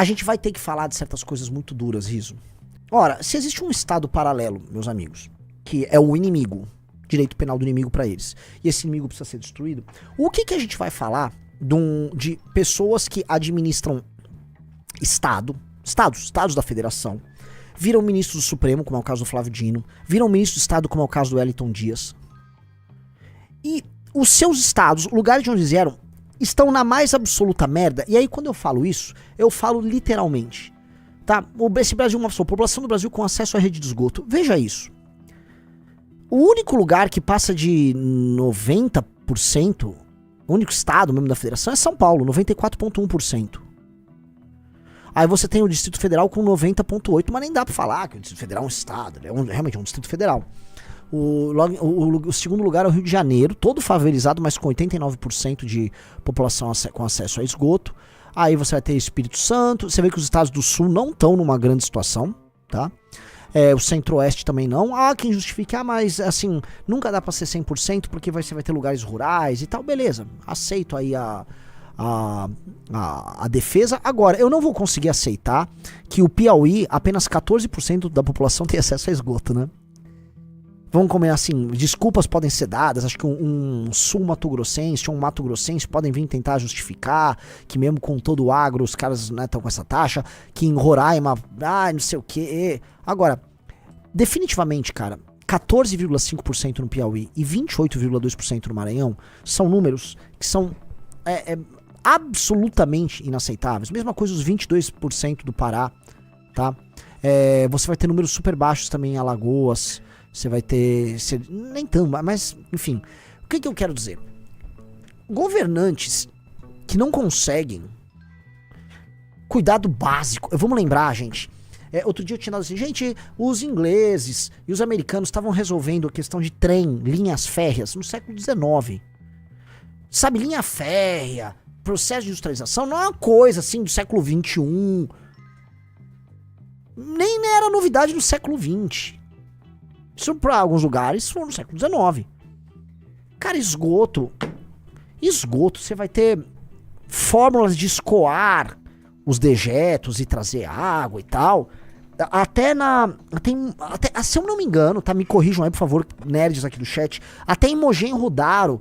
a gente vai ter que falar de certas coisas muito duras, Riso. Ora, se existe um estado paralelo, meus amigos, que é o inimigo, direito penal do inimigo pra eles, e esse inimigo precisa ser destruído, o que a gente vai falar de pessoas que administram estados da federação, viram ministros do Supremo, como é o caso do Flávio Dino, viram ministro do Estado, como é o caso do Wellington Dias, e os seus estados, o lugar de onde eles vieram, estão na mais absoluta merda. E aí quando eu falo isso, eu falo literalmente, tá? Esse Brasil é uma pessoa, a população do Brasil com acesso à rede de esgoto, veja isso. O único lugar que passa de 90%, o único estado mesmo da federação é São Paulo, 94,1%. Aí você tem o Distrito Federal com 90,8%, mas nem dá pra falar que o Distrito Federal é um estado, realmente é um Distrito Federal. O segundo lugar é o Rio de Janeiro, todo favelizado, mas com 89% de população com acesso a esgoto. Aí você vai ter Espírito Santo, você vê que os estados do Sul não estão numa grande situação, tá? O Centro-Oeste também não. Quem justifica, mas assim, nunca dá pra ser 100% porque você vai ter lugares rurais e tal, beleza, aceito aí a defesa. Agora, eu não vou conseguir aceitar que o Piauí, apenas 14% da população tem acesso a esgoto, né? Vamos comer assim, desculpas podem ser dadas, acho que um sul-mato-grossense ou um mato-grossense podem vir tentar justificar que mesmo com todo o agro os caras estão com essa taxa, que em Roraima, não sei o que. Agora, definitivamente, cara, 14,5% no Piauí e 28,2% no Maranhão são números que são absolutamente inaceitáveis. Mesma coisa os 22% do Pará, tá? Você vai ter números super baixos também em Alagoas. Você vai ter... nem tão, mas, enfim. O que eu quero dizer? Governantes que não conseguem cuidar do básico. Vamos lembrar, gente. Outro dia eu tinha dado assim, gente, os ingleses e os americanos estavam resolvendo a questão de trem, linhas férreas, no século XIX. Sabe, linha férrea, processo de industrialização, não é uma coisa assim do século XXI. Nem era novidade do século XX. Isso pra alguns lugares foi no século XIX. Cara, esgoto, você vai ter fórmulas de escoar os dejetos e trazer água e tal. Se eu não me engano, tá? Me corrijam aí, por favor, nerds aqui do chat. Até em Mohenjo-Daro,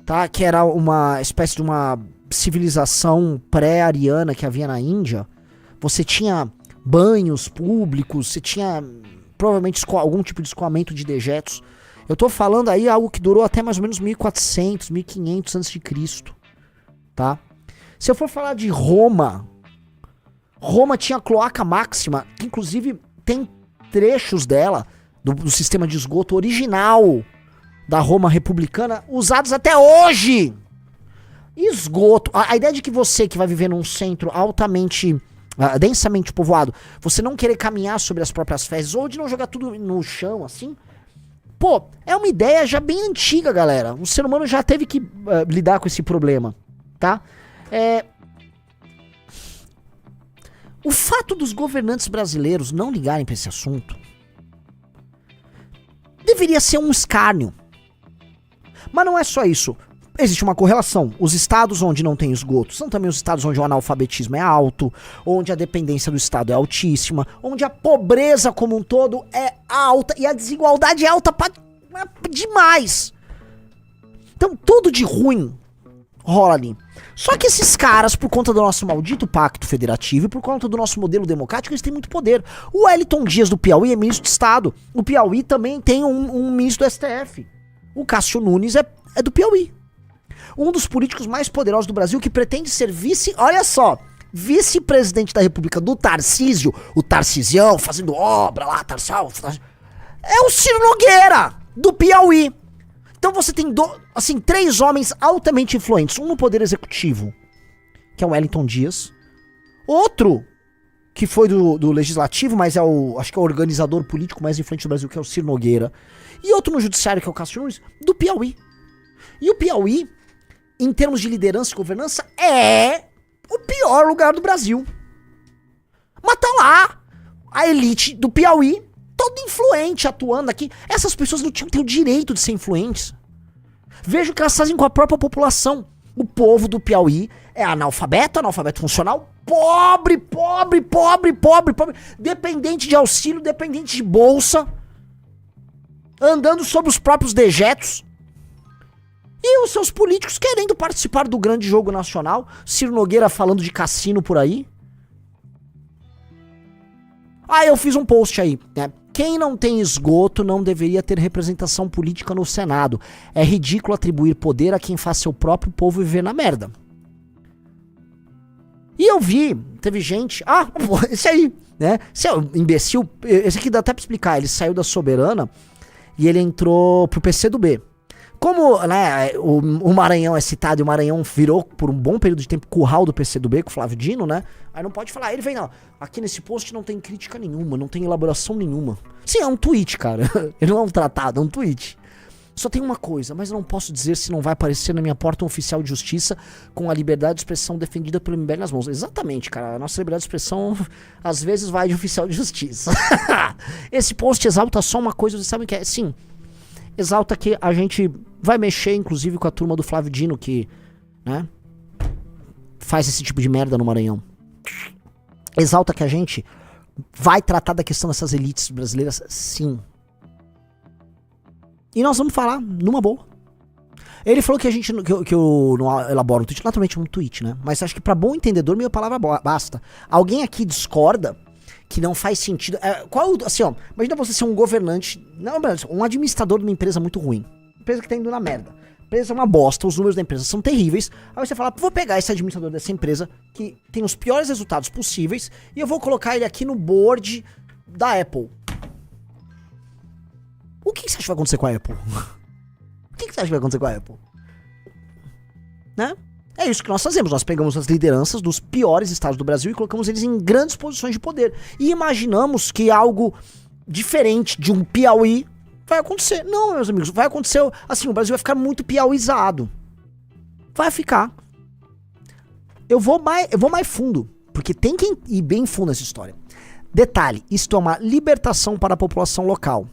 tá? Que era uma espécie de uma civilização pré-ariana que havia na Índia. Você tinha banhos públicos, você tinha... provavelmente algum tipo de escoamento de dejetos. Eu tô falando aí algo que durou até mais ou menos 1400, 1500 a.C., tá? Se eu for falar de Roma tinha a cloaca máxima, que inclusive tem trechos dela, do sistema de esgoto original da Roma republicana, usados até hoje. Esgoto. A ideia de que você que vai viver num centro altamente... densamente povoado, você não querer caminhar sobre as próprias fezes ou de não jogar tudo no chão, assim, pô, é uma ideia já bem antiga, galera. O ser humano já teve que lidar com esse problema, tá? O fato dos governantes brasileiros não ligarem pra esse assunto deveria ser um escárnio. Mas não é só isso. Existe uma correlação. Os estados onde não tem esgoto são também os estados onde o analfabetismo é alto, onde a dependência do estado é altíssima, onde a pobreza como um todo é alta e a desigualdade é alta demais. Então tudo de ruim rola ali. Só que esses caras, por conta do nosso maldito pacto federativo e por conta do nosso modelo democrático, eles têm muito poder. O Wellington Dias do Piauí é ministro de Estado. O Piauí também tem um ministro do STF. O Cássio Nunes é do Piauí. Um dos políticos mais poderosos do Brasil que pretende ser olha só, vice-presidente da República do Tarcísio, o Tarcisião fazendo obra lá, é o Ciro Nogueira, do Piauí. Então você tem três homens altamente influentes, um no poder executivo, que é o Wellington Dias, outro que foi do legislativo, mas acho que é o organizador político mais influente do Brasil, que é o Ciro Nogueira, e outro no judiciário, que é o Cássio Nunes, do Piauí. E o Piauí, em termos de liderança e governança, é o pior lugar do Brasil. Mas tá lá a elite do Piauí, toda influente, atuando aqui. Essas pessoas não tinham que ter o direito de ser influentes. Veja o que elas fazem com a própria população. O povo do Piauí é analfabeto funcional, pobre, dependente de auxílio, dependente de bolsa, andando sobre os próprios dejetos. E os seus políticos querendo participar do grande jogo nacional. Ciro Nogueira falando de cassino por aí. Eu fiz um post aí, né? Quem não tem esgoto não deveria ter representação política no Senado. É ridículo atribuir poder a quem faz seu próprio povo viver na merda. E eu vi, teve gente... esse aí, né? Esse é um imbecil. Esse aqui dá até pra explicar. Ele saiu da Soberana e ele entrou pro PCdoB. Como, né, o Maranhão é citado e o Maranhão virou por um bom período de tempo curral do PCdoB com o Flávio Dino, né? Aí não pode falar. Ele vem, não, aqui nesse post não tem crítica nenhuma, não tem elaboração nenhuma. Sim, é um tweet, cara. Ele não é um tratado, é um tweet. Só tem uma coisa, mas eu não posso dizer se não vai aparecer na minha porta um oficial de justiça com a liberdade de expressão defendida pelo MBL nas mãos. Exatamente, cara. A nossa liberdade de expressão às vezes vai de oficial de justiça. Esse post exalta só uma coisa, vocês sabem o que é? Sim, exalta que a gente vai mexer, inclusive, com a turma do Flávio Dino, que, né, faz esse tipo de merda no Maranhão. Exalta que a gente vai tratar da questão dessas elites brasileiras, sim. E nós vamos falar numa boa. Ele falou que a gente que eu não elaboro um tweet, naturalmente um tweet, né? Mas acho que pra bom entendedor, minha palavra basta. Alguém aqui discorda que não faz sentido. Assim, ó, imagina você ser um governante, não, um administrador de uma empresa muito ruim. Empresa que tá indo na merda. A empresa é uma bosta, os números da empresa são terríveis. Aí você fala, vou pegar esse administrador dessa empresa que tem os piores resultados possíveis e eu vou colocar ele aqui no board da Apple. O que você acha que vai acontecer com a Apple? O que você acha que vai acontecer com a Apple? Né? É isso que nós fazemos. Nós pegamos as lideranças dos piores estados do Brasil e colocamos eles em grandes posições de poder. E imaginamos que algo diferente de um Piauí vai acontecer. Não, meus amigos, vai acontecer assim, o Brasil vai ficar muito piauizado. Vai ficar. Eu vou mais fundo, porque tem que ir bem fundo nessa história. Detalhe, isto é uma libertação para a população local.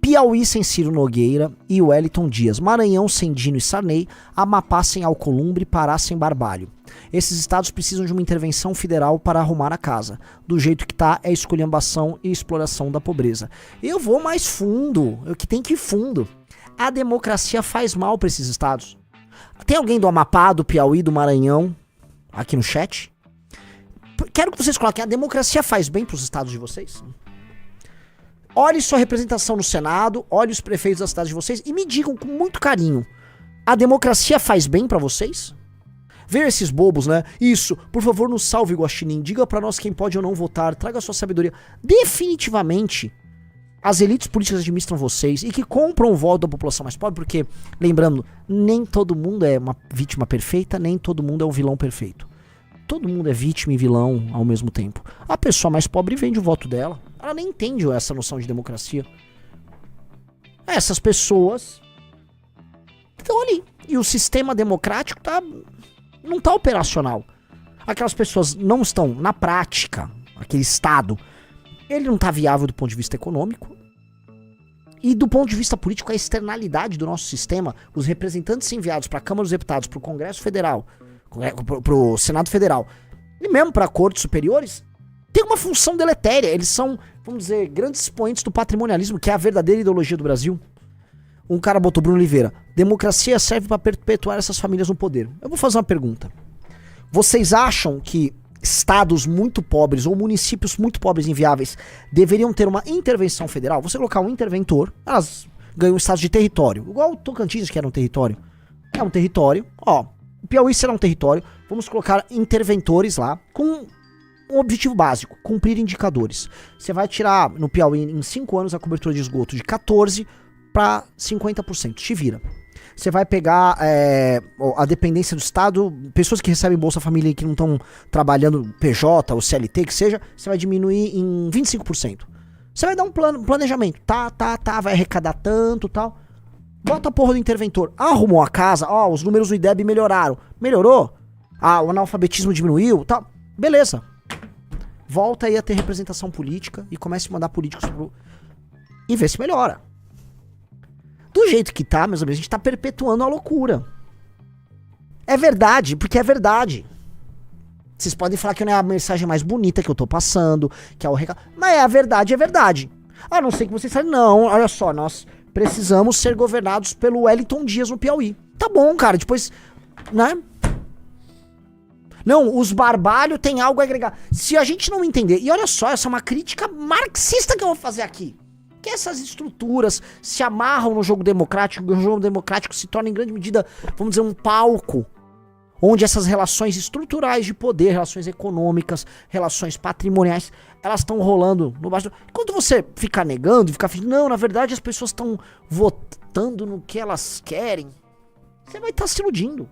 Piauí sem Ciro Nogueira e Wellington Dias, Maranhão sem Dino e Sarney, Amapá sem Alcolumbre, Pará sem Barbalho. Esses estados precisam de uma intervenção federal para arrumar a casa. Do jeito que tá, é esculhambação e exploração da pobreza. Eu vou mais fundo, eu que tem que ir fundo. A democracia faz mal para esses estados. Tem alguém do Amapá, do Piauí, do Maranhão aqui no chat? Quero que vocês coloquem, a democracia faz bem para os estados de vocês? Olhe sua representação no Senado, olhe os prefeitos das cidades de vocês e me digam com muito carinho, a democracia faz bem pra vocês? Ver esses bobos, né? Isso, por favor, nos salve, Guaxinim, diga pra nós quem pode ou não votar, traga sua sabedoria. Definitivamente, as elites políticas administram vocês e que compram o voto da população mais pobre, porque, lembrando, nem todo mundo é uma vítima perfeita, nem todo mundo é um vilão perfeito. Todo mundo é vítima e vilão ao mesmo tempo. A pessoa mais pobre vende o voto dela. Ela nem entende essa noção de democracia. Essas pessoas estão ali. E o sistema democrático não tá operacional. Aquelas pessoas não estão na prática. Aquele Estado, ele não tá viável do ponto de vista econômico. E do ponto de vista político, a externalidade do nosso sistema, os representantes enviados para a Câmara dos Deputados, para o Congresso Federal, pro Senado Federal e mesmo para cortes superiores, tem uma função deletéria. Eles são, vamos dizer, grandes expoentes do patrimonialismo, que é a verdadeira ideologia do Brasil. Um cara botou, Bruno Oliveira, democracia serve para perpetuar essas famílias no poder. Eu vou fazer uma pergunta. Vocês acham que estados muito pobres ou municípios muito pobres e inviáveis deveriam ter uma intervenção federal? Você colocar um interventor, elas ganham um status de território, igual o Tocantins, que era um território. É um território, ó. O Piauí será um território, vamos colocar interventores lá com um objetivo básico, cumprir indicadores. Você vai tirar no Piauí em 5 anos a cobertura de esgoto de 14% para 50%, te vira. Você vai pegar a dependência do Estado, pessoas que recebem Bolsa Família e que não estão trabalhando PJ ou CLT, que seja, você vai diminuir em 25%. Você vai dar um planejamento, vai arrecadar tanto, tal. Bota a porra do interventor. Arrumou a casa, os números do IDEB melhoraram. Melhorou? O analfabetismo diminuiu, tal. Beleza. Volta aí a ter representação política e comece a mandar políticos e vê se melhora. Do jeito que tá, meus amigos, a gente tá perpetuando a loucura. É verdade, porque é verdade. Vocês podem falar que não é a mensagem mais bonita que eu tô passando, que é o recado. Mas a verdade é verdade. A não ser que vocês falem, não, olha só, nós precisamos ser governados pelo Wellington Dias no Piauí. Tá bom, cara, depois, né? Não, os barbalhos têm algo a agregar. Se a gente não entender, e olha só, essa é uma crítica marxista que eu vou fazer aqui. Que essas estruturas se amarram no jogo democrático, e o jogo democrático se torna em grande medida, vamos dizer, um palco onde essas relações estruturais de poder, relações econômicas, relações patrimoniais, elas estão rolando no baixo. Quando você ficar negando, ficar fingindo, não, na verdade as pessoas estão votando no que elas querem, você vai estar se iludindo.